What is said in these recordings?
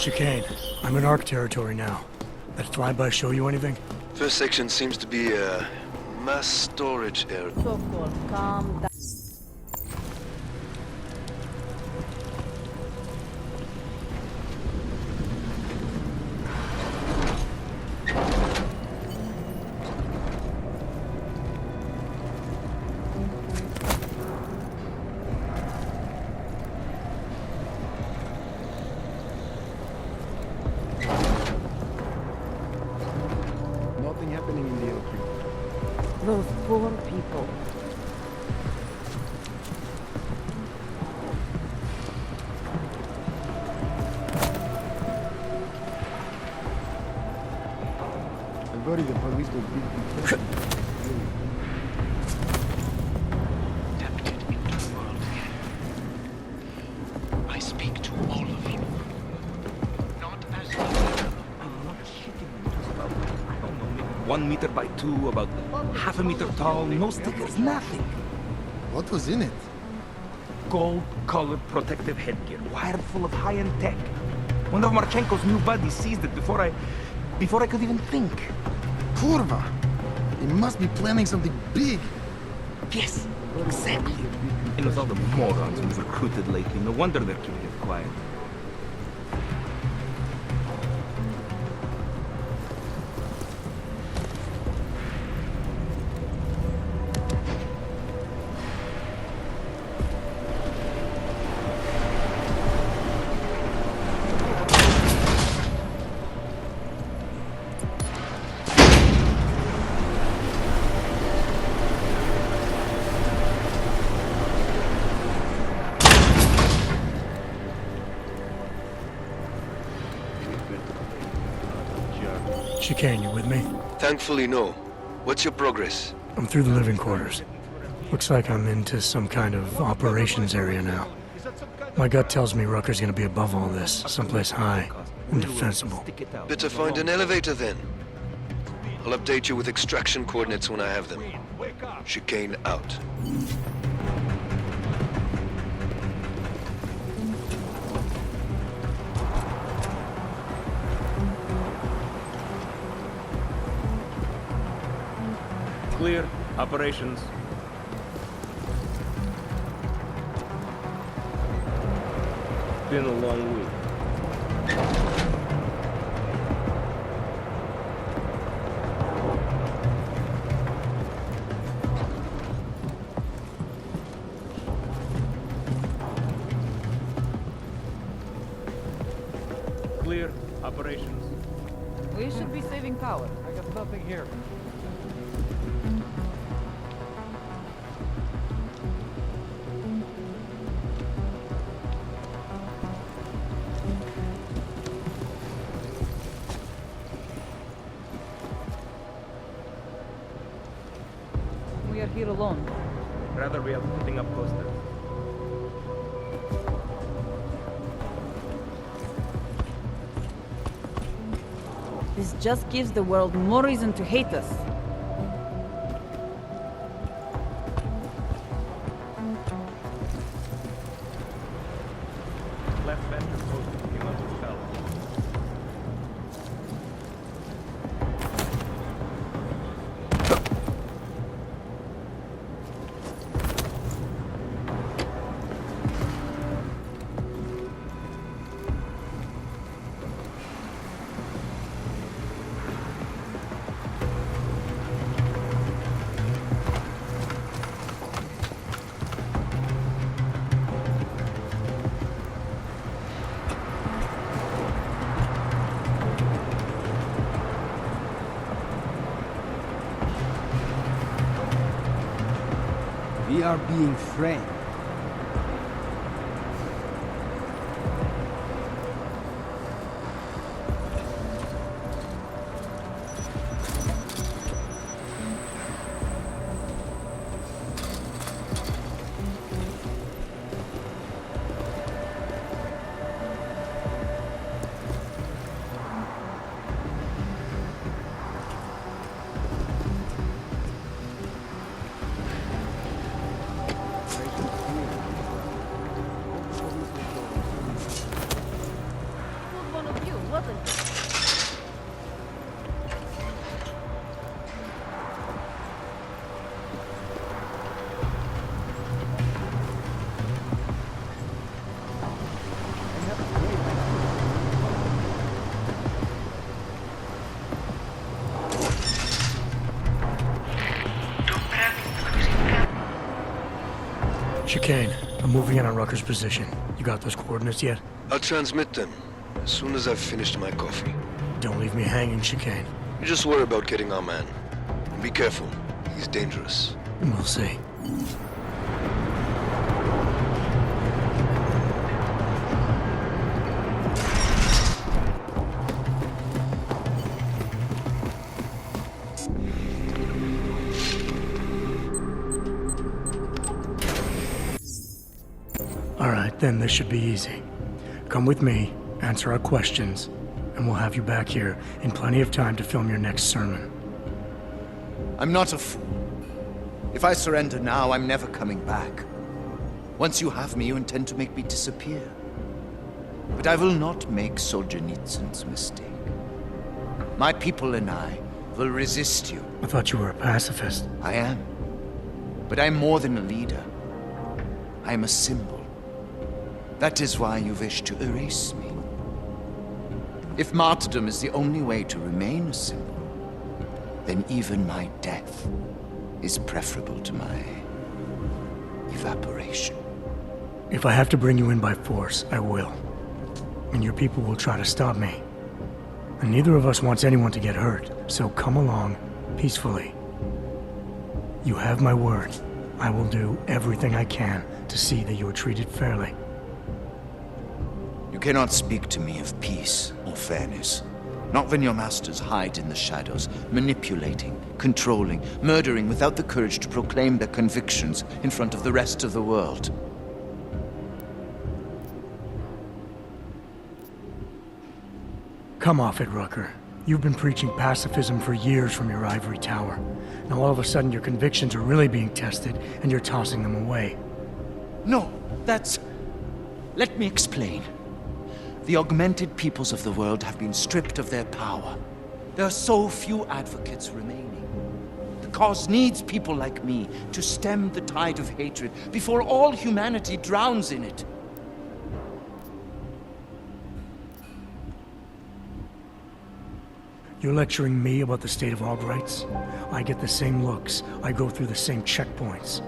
Chicane, I'm in ARC territory now. That flyby show you anything? First section seems to be a mass storage area. Sokol, calm down. Nothing happening in the open. Those poor people. I'm worried the police will beat me. Adapted into the world again. I speak to all of you. Not as I'm not shooting you, just about, I don't know, maybe 1 meter by 2, about half a meter tall, no stickers, nothing. What was in it? Gold-colored protective headgear, wired full of high-end tech. One of Marchenko's new buddies seized it before I could even think. Kurva! He must be planning something big. Yes, exactly. And with all the morons we've recruited lately, no wonder they're keeping it quiet. Chicane, you with me? Thankfully, no. What's your progress? I'm through the living quarters. Looks like I'm into some kind of operations area now. My gut tells me Rucker's gonna be above all this, someplace high and defensible. Better find an elevator then. I'll update you with extraction coordinates when I have them. Chicane out. Clear. Operations. Been a long week. Clear. Operations. We should be saving power. I got nothing here. We are here alone. Rather we are putting up posters. This just gives the world more reason to hate us. Left ventral poster came out of the bell. We are being framed. Chicane, I'm moving in on Rucker's position. You got those coordinates yet? I'll transmit them as soon as I've finished my coffee. Don't leave me hanging, Chicane. You just worry about getting our man. And be careful. He's dangerous. We'll see. Alright, then this should be easy. Come with me, answer our questions, and we'll have you back here in plenty of time to film your next sermon. I'm not a fool. If I surrender now, I'm never coming back. Once you have me, you intend to make me disappear. But I will not make Solzhenitsyn's mistake. My people and I will resist you. I thought you were a pacifist. I am. But I'm more than a leader. I am a symbol. That is why you wish to erase me. If martyrdom is the only way to remain a symbol, then even my death is preferable to my evaporation. If I have to bring you in by force, I will. And your people will try to stop me. And neither of us wants anyone to get hurt, so come along peacefully. You have my word. I will do everything I can to see that you are treated fairly. You cannot speak to me of peace or fairness. Not when your masters hide in the shadows, manipulating, controlling, murdering without the courage to proclaim their convictions in front of the rest of the world. Come off it, Rucker. You've been preaching pacifism for years from your ivory tower. Now all of a sudden your convictions are really being tested, and you're tossing them away. No, that's... Let me explain. The augmented peoples of the world have been stripped of their power. There are so few advocates remaining. The cause needs people like me to stem the tide of hatred before all humanity drowns in it. You're lecturing me about the state of Aug rights? I get the same looks. I go through the same checkpoints.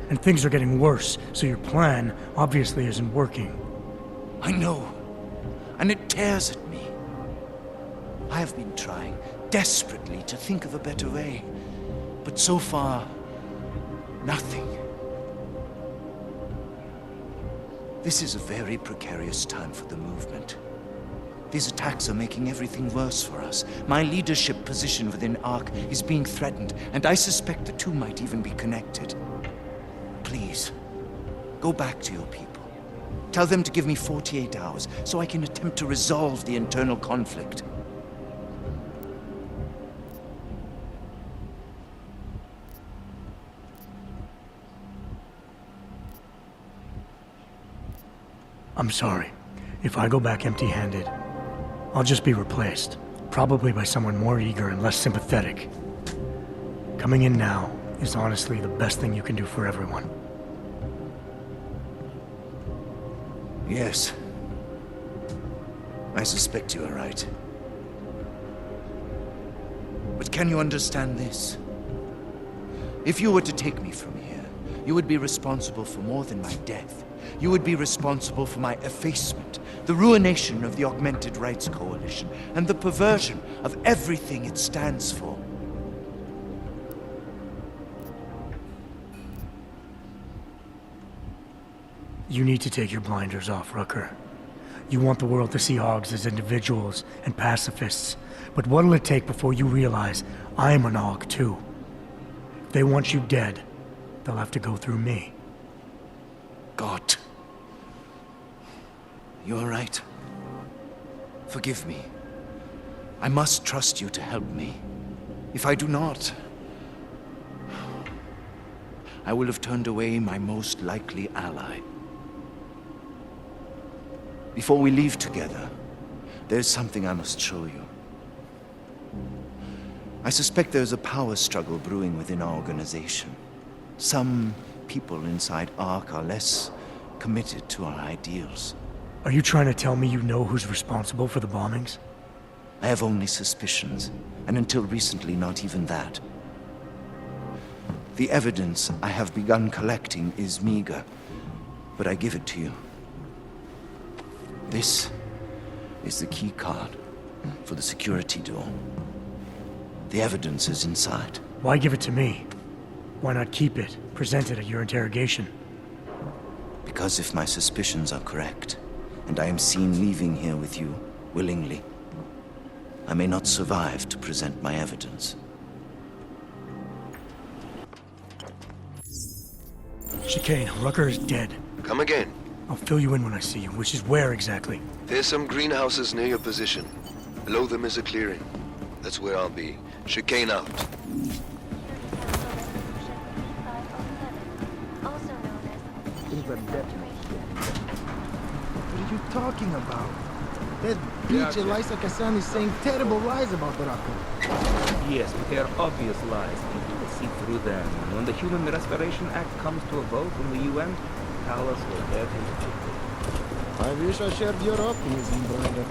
And things are getting worse, so your plan obviously isn't working. I know. And it tears at me. I have been trying desperately to think of a better way. But so far, nothing. This is a very precarious time for the movement. These attacks are making everything worse for us. My leadership position within ARC is being threatened, and I suspect the two might even be connected. Please, go back to your people. Tell them to give me 48 hours, so I can attempt to resolve the internal conflict. I'm sorry. If I go back empty-handed, I'll just be replaced. Probably by someone more eager and less sympathetic. Coming in now is honestly the best thing you can do for everyone. Yes. I suspect you are right. But can you understand this? If you were to take me from here, you would be responsible for more than my death. You would be responsible for my effacement, the ruination of the Augmented Rights Coalition, and the perversion of everything it stands for. You need to take your blinders off, Rucker. You want the world to see Augs as individuals and pacifists, but what'll it take before you realize I'm an Aug too? If they want you dead, they'll have to go through me. God. You are right. Forgive me. I must trust you to help me. If I do not, I will have turned away my most likely ally. Before we leave together, there's something I must show you. I suspect there's a power struggle brewing within our organization. Some people inside ARC are less committed to our ideals. Are you trying to tell me you know who's responsible for the bombings? I have only suspicions, and until recently, not even that. The evidence I have begun collecting is meager, but I give it to you. This is the key card for the security door. The evidence is inside. Why give it to me? Why not keep it, present it at your interrogation? Because if my suspicions are correct, and I am seen leaving here with you willingly, I may not survive to present my evidence. Chicane, Rucker is dead. Come again. I'll fill you in when I see you, which is where exactly? There's some greenhouses near your position. Below them is a clearing. That's where I'll be. Chicane out. What are you talking about? That bitch Elisa Kassan is saying terrible lies about the Rocco. Yes, but they are obvious lies. People will see through them. And when the Human Restoration Act comes to a vote from the UN, Talos will have his victory. I wish I shared your optimism, brother.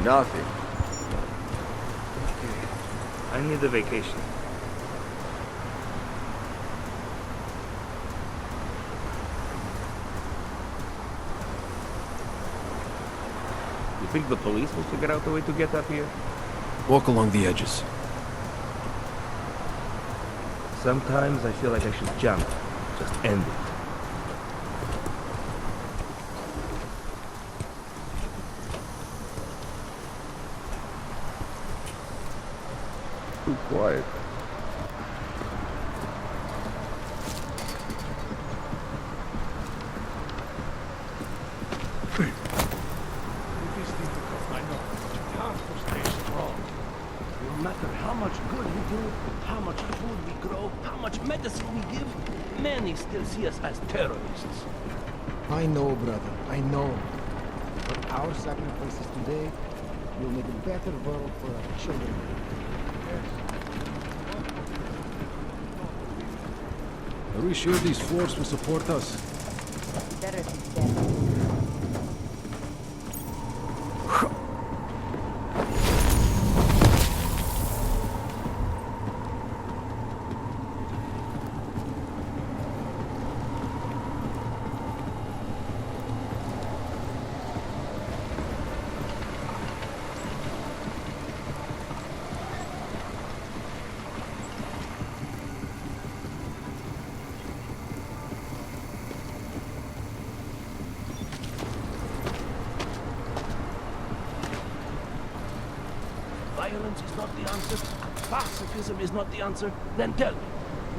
Nothing. I need a vacation. You think the police will figure out a way to get up here? Walk along the edges. Sometimes I feel like I should jump. Just end it. Too quiet. No matter how much good we do, how much food we grow, how much medicine we give, many still see us as terrorists. I know, brother, I know. But our sacrifices today will make a better world for our children. Are we sure these floors will support us? Better be dead. Violence is not the answer. Pacifism is not the answer. Then tell me,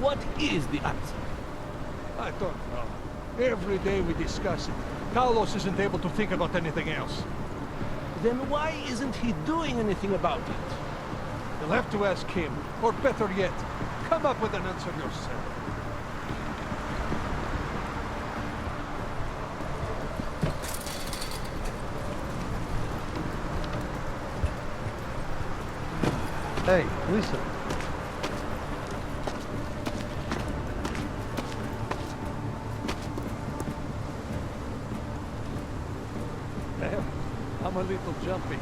what is the answer? I don't know. Every day we discuss it. Carlos isn't able to think about anything else. Then why isn't he doing anything about it? You'll have to ask him. Or better yet, come up with an answer yourself. Hey, listen. Damn, I'm a little jumpy.